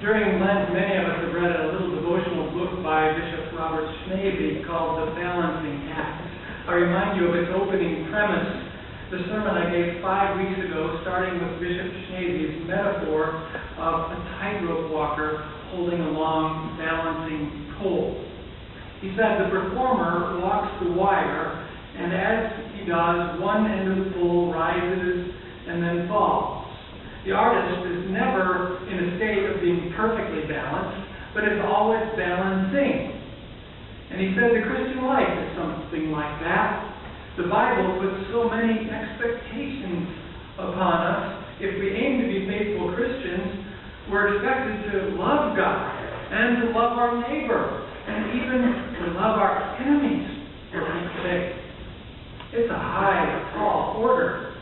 During Lent, many of us have read a little devotional book by Bishop Robert Schnabel called The Balancing Act. I remind you of its opening premise, the sermon I gave 5 weeks ago, starting with Bishop Schnabel's metaphor of a tightrope walker holding a long balancing pole. He said the performer walks the wire, and as he does, one end of the pole rises and then falls. The artist is never in a state of being perfectly balanced, but is always balancing. And he said the Christian life is something like that. The Bible puts so many expectations upon us. If we aim to be faithful Christians, we're expected to love God and to love our neighbor and even to love our enemies, for Pete's sake. It's a high, tall order.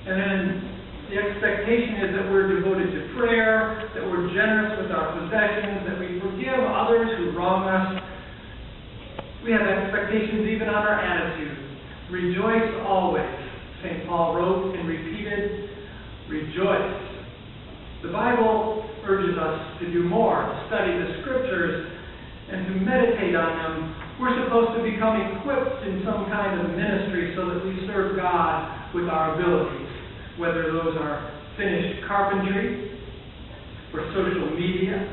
And then the expectation is that we're devoted to prayer, that we're generous with our possessions, that we forgive others who wrong us. We have expectations even on our attitude. Rejoice always, St. Paul wrote and repeated, rejoice. The Bible urges us to do more, to study the Scriptures and to meditate on them. We're supposed to become equipped in some kind of ministry so that we serve God with our abilities, whether those are finished carpentry, or social media,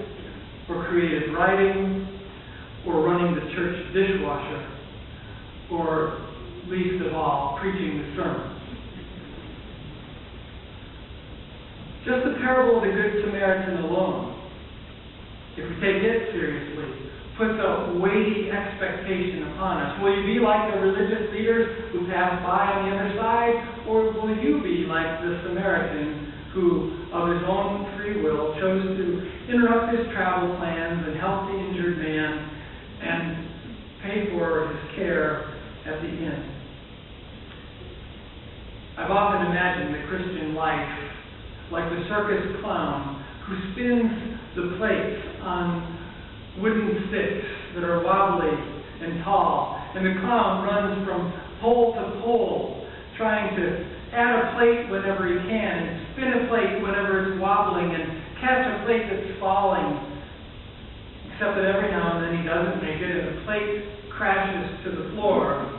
or creative writing, or running the church dishwasher, or least of all, preaching the sermons. Just the parable of the Good Samaritan alone, if we take it seriously, puts a weighty expectation upon us. Will you be like the religious leaders who passed by on the other side, or will you be like the Samaritan who, of his own free will, chose to interrupt his travel plans and help the injured man and pay for his care at the inn? I've often imagined the Christian life like the circus clown who spins the plates on wooden sticks that are wobbly and tall, and the clown runs from pole to pole, trying to add a plate whenever he can, and spin a plate whenever it's wobbling, and catch a plate that's falling, except that every now and then he doesn't make it, and the plate crashes to the floor.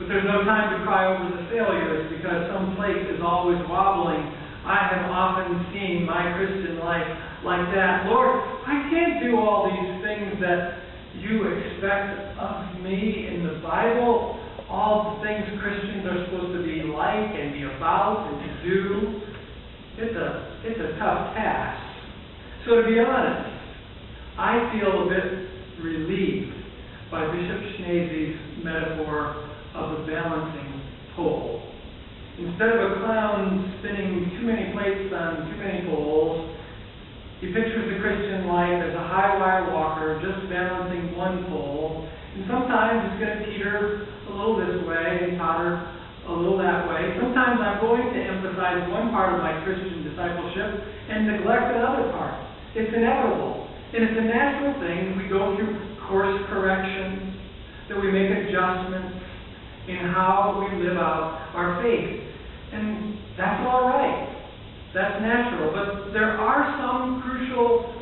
But there's no time to cry over the failures, because some plate is always wobbling. I have often seen my Christian life like that. Lord, I can't do all these things that you expect of me in the Bible, all the things Christians are supposed to be like and be about and to do. It's a tough task. So to be honest, I feel a bit relieved by Bishop Schnabel's metaphor of the balancing pole. Instead of a clown spinning too many plates on too many poles, he pictures the Christian life as a high wire walker just balancing one pole. And sometimes it's going to teeter a little this way and totter a little that way. Sometimes I'm going to emphasize one part of my Christian discipleship and neglect another part. It's inevitable. And it's a natural thing. We go through course correction, that we make adjustments in how we live out our faith. And that's all right. That's natural. But there are some crucial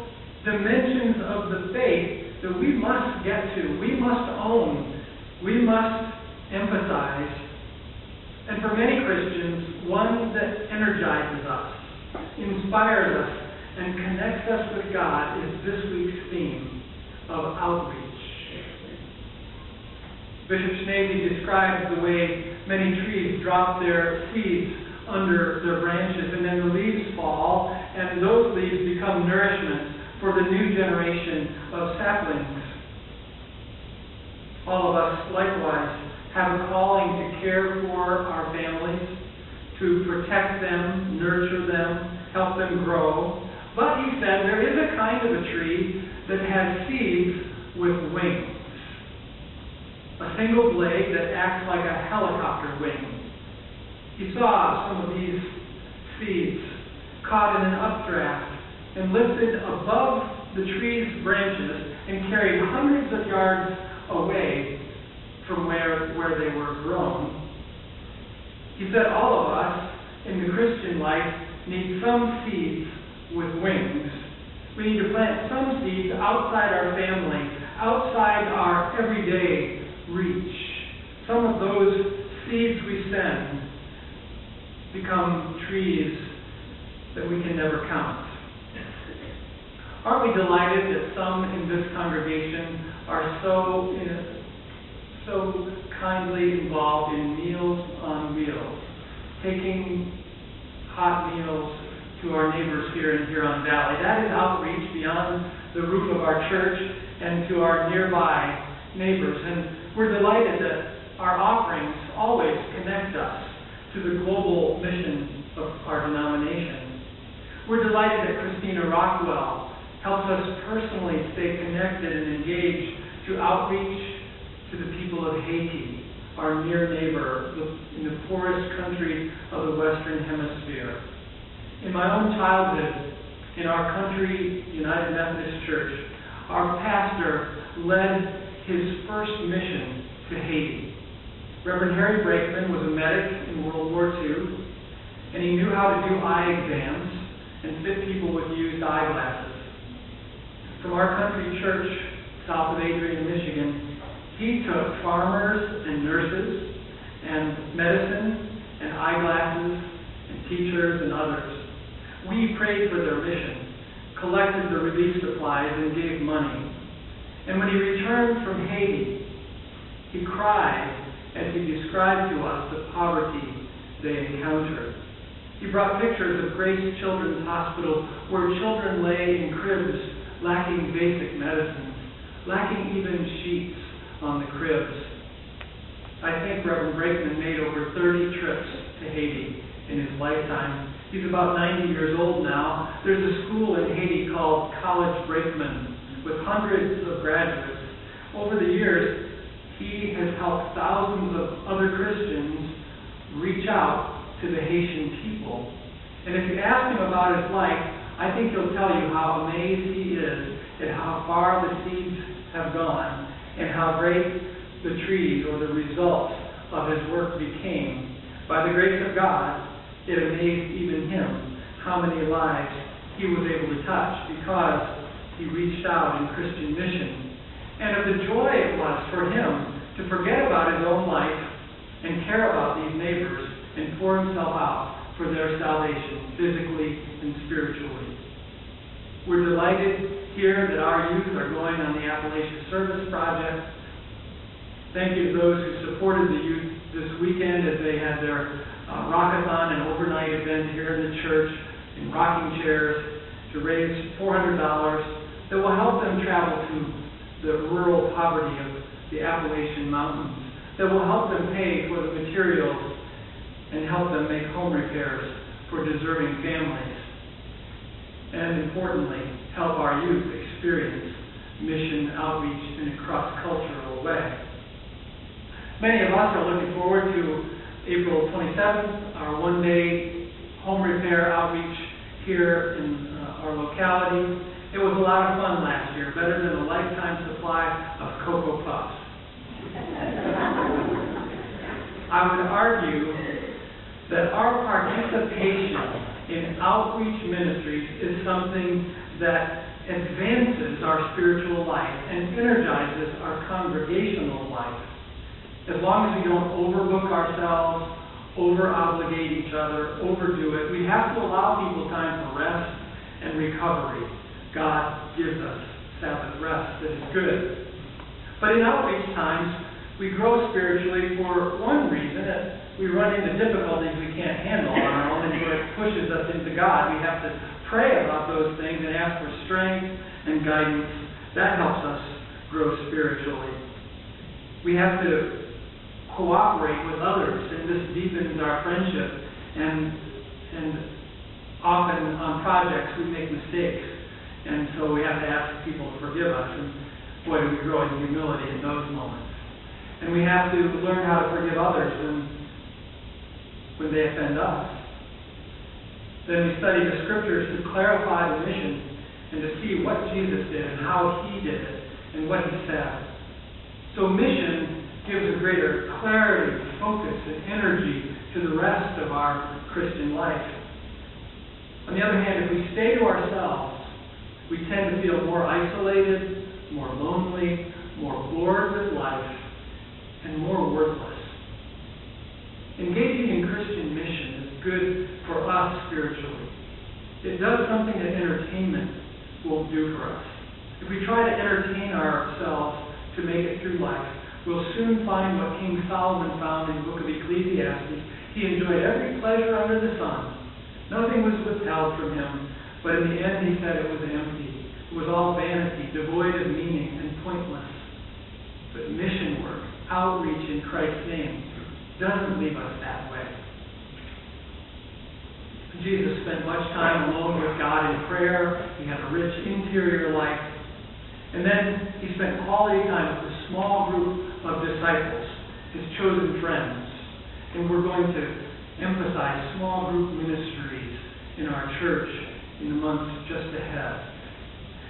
dimensions of the faith that we must get to. We must own. We must emphasize. And for many Christians, one that energizes us, inspires us, and connects us with God is this week's theme of outreach. Bishop Schnabel describes the way many trees drop their seeds under their branches, and then the leaves fall, and those leaves become nourishment for the new generation of saplings. All of us, likewise, have a calling to care for our families, to protect them, nurture them, help them grow. But he said there is a kind of a tree that has seeds with wings. A single blade that acts like a helicopter wing. He saw some of these seeds caught in an updraft and lifted above the tree's branches and carried hundreds of yards away from where they were grown. He said all of us in the Christian life need some seeds with wings We need to plant some seeds outside our family, outside our everyday reach. Some of those seeds we send become trees that we can never count. Aren't we delighted that some in this congregation are so kindly involved in Meals on Wheels, taking hot meals to our neighbors here in Huron Valley? That is outreach beyond the roof of our church and to our nearby neighbors. And we're delighted that our offerings always connect us to the global mission of our denomination. We're delighted that Christina Rockwell helps us personally stay connected and engaged to outreach to the people of Haiti, our near neighbor in the poorest country of the Western Hemisphere. In my own childhood, in our country, United Methodist Church, our pastor led his first mission to Haiti. Reverend Harry Brakeman was a medic in World War II, and he knew how to do eye exams and fit people with used eyeglasses. From our country church, south of Adrian, Michigan, he took farmers and nurses and medicine and eyeglasses and teachers and others. We prayed for their mission, collected the relief supplies, and gave money. And when he returned from Haiti, he cried as he described to us the poverty they encountered. He brought pictures of Grace Children's Hospital where children lay in cribs lacking basic medicines, lacking even sheets on the cribs. I think Reverend Brakeman made over 30 trips to Haiti in his lifetime. He's about 90 years old now. There's a school in Haiti called College Brakeman with hundreds of graduates. Over the years, he has helped thousands of other Christians reach out to the Haitian people. And if you ask him about his life, I think he'll tell you how amazed he is at how far the seeds have gone and how great the trees or the results of his work became. By the grace of God, it amazed even him how many lives he was able to touch because he reached out in Christian mission. And of the joy it was for him to forget about his own life and care about these neighbors and pour himself out for their salvation, physically and spiritually. We're delighted here that our youth are going on the Appalachia Service Project. Thank you to those who supported the youth this weekend as they had their Rockathon and overnight event here in the church in rocking chairs to raise $400 that will help them travel to the rural poverty of the Appalachian Mountains, that will help them pay for the materials and help them make home repairs for deserving families. And importantly, help our youth experience mission outreach in a cross-cultural way. Many of us are looking forward to April 27th, our one-day home repair outreach here in our locality. It was a lot of fun last year, better than a lifetime supply of Cocoa Puffs. I would argue that our participation in outreach ministries is something that advances our spiritual life and energizes our congregational life. As long as we don't overbook ourselves, over-obligate each other, overdo it, we have to allow people time for rest and recovery. God gives us Sabbath rest that is good. But in outreach times, we grow spiritually for one reason. We run into difficulties we can't handle on our own, and it pushes us into God. We have to pray about those things and ask for strength and guidance. That helps us grow spiritually. We have to cooperate with others, and this deepens our friendship. And often on projects we make mistakes, and so we have to ask people to forgive us. And boy, do we grow in humility in those moments. And we have to learn how to forgive others when they offend us. Then we study the scriptures to clarify the mission and to see what Jesus did and how he did it and what he said. So mission gives a greater clarity, focus, and energy to the rest of our Christian life. On the other hand, if we stay to ourselves we tend to feel more isolated, more lonely, more bored with life, and more worthless. Engaging in Christian mission is good for us spiritually. It does something that entertainment won't do for us. If we try to entertain ourselves to make it through life, we'll soon find what King Solomon found in the book of Ecclesiastes. He enjoyed every pleasure under the sun. Nothing was withheld from him, but in the end he said it was empty. It was all vanity, devoid of meaning and pointless. But mission work, outreach in Christ's name, doesn't leave us that way. Jesus spent much time alone with God in prayer. He had a rich interior life. And then he spent quality time with a small group of disciples, his chosen friends. And we're going to emphasize small group ministries in our church in the months just ahead.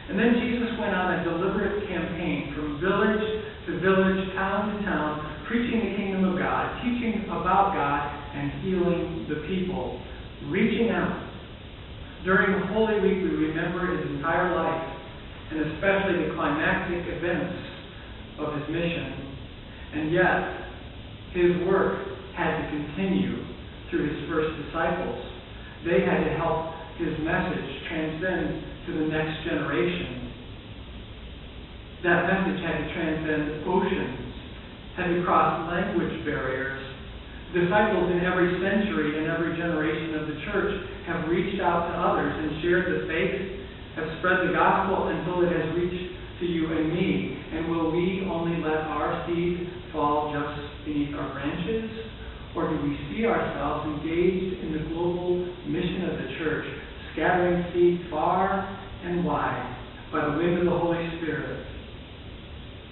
And then Jesus went on a deliberate campaign from village to village, town to town, preaching the kingdom of God, teaching about God, and healing the people, reaching out. During Holy Week, we remember his entire life, and especially the climactic events of his mission. And yet, his work had to continue through his first disciples. They had to help his message transcend to the next generation. That message had to transcend oceans, had to cross language barriers. Disciples in every century and every generation of the church have reached out to others and shared the faith, have spread the gospel until it has reached to you and me. And will we only let our seed fall just beneath our branches? Or do we see ourselves engaged in the global mission of the church, scattering seed far and wide by the wind of the Holy Spirit?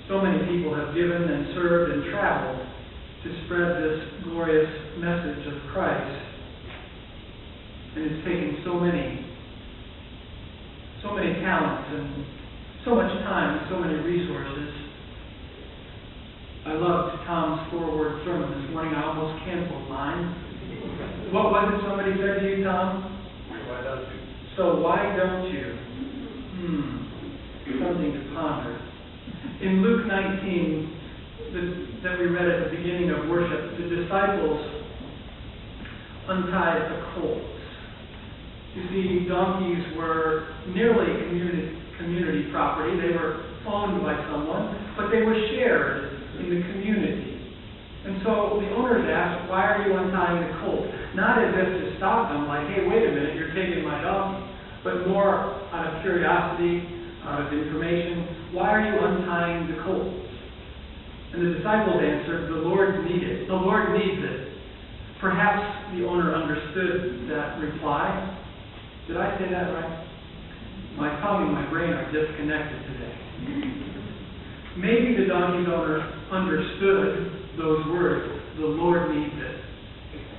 So many people have given and served and traveled to spread this glorious message of Christ. And it's taken so many talents and so much time and so many resources. I loved Tom's forward sermon this morning. I almost canceled mine. What was it somebody said to you, Tom? Why don't you? So why don't you? Something to ponder. In Luke 19, that we read at the beginning of worship, the disciples untied the colts. You see, donkeys were nearly community property. They were owned by someone, but they were shared in the community. And so the owners asked, why are you untying the colt? Not as if to stop them, like, hey, wait a minute, you're taking my donkey, but more out of curiosity, out of information. Why are you untying the colt? And the disciples answered, the Lord needs it. The Lord needs it. Perhaps the owner understood that reply. Did I say that right? My tongue and my brain are disconnected today. Maybe the donkey's owner understood those words, the Lord needs it.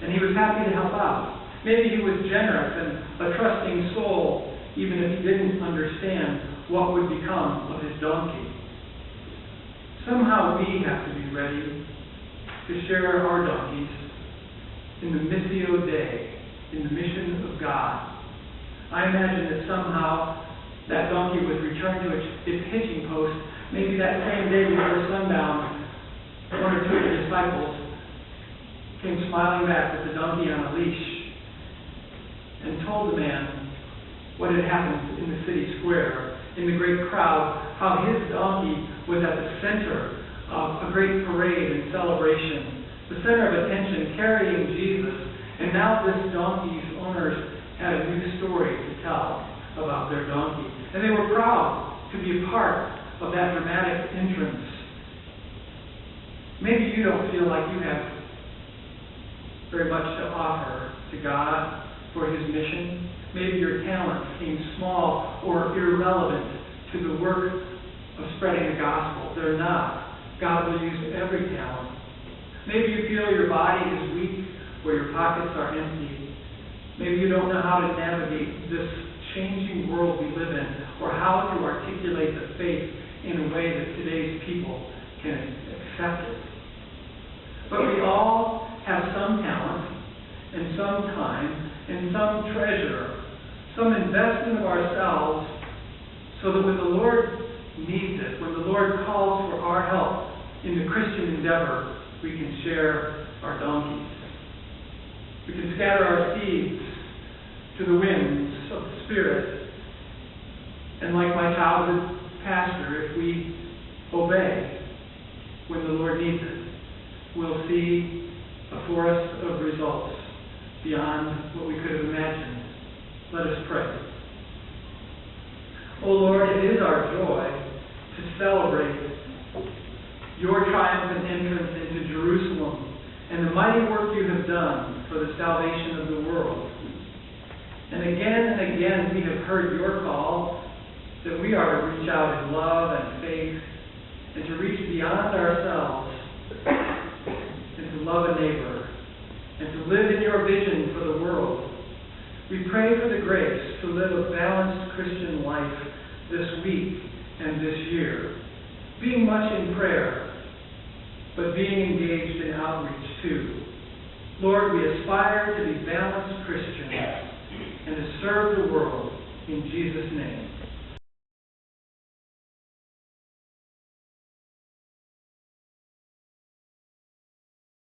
And he was happy to help out. Maybe he was generous and a trusting soul, even if he didn't understand what would become of his donkey. Somehow we have to be ready to share our donkeys in the Missio Dei, in the mission of God. I imagine that somehow that donkey was returned to its hitching post. Maybe that same day before sundown, one or two of the disciples came smiling back with the donkey on a leash and told the man what had happened in the city square, in the great crowd, how his donkey was at the center of a great parade and celebration, the center of attention, carrying Jesus. And now this donkey's owners had a new story to tell about their donkey. And they were proud to be a part of that dramatic entrance. Maybe you don't feel like you have very much to offer to God for his mission. Maybe your talents seem small or irrelevant to the work of spreading the gospel. They're not. God will use every talent. Maybe you feel your body is weak or your pockets are empty. Maybe you don't know how to navigate this changing world we live in, or how to articulate the faith in a way that today's people can accept it. But we all have some talent, and some time, and some treasure, some investment of ourselves so that when the Lord needs it, when the Lord calls for our help in the Christian endeavor, we can share our donkeys. We can scatter our seeds to the winds of the Spirit. And like my childhood pastor, if we obey when the Lord needs it, we'll see a forest of results beyond what we could have imagined. Let us pray. O Lord, it is our joy to celebrate your triumphant entrance into Jerusalem and the mighty work you have done for the salvation of the world. And again we have heard your call that we are to reach out in love and faith and to reach beyond ourselves and to love a neighbor and to live in your vision for the world. We pray for the grace to live a balanced Christian life this week and this year, being much in prayer, but being engaged in outreach too. Lord, we aspire to be balanced Christians and to serve the world in Jesus' name.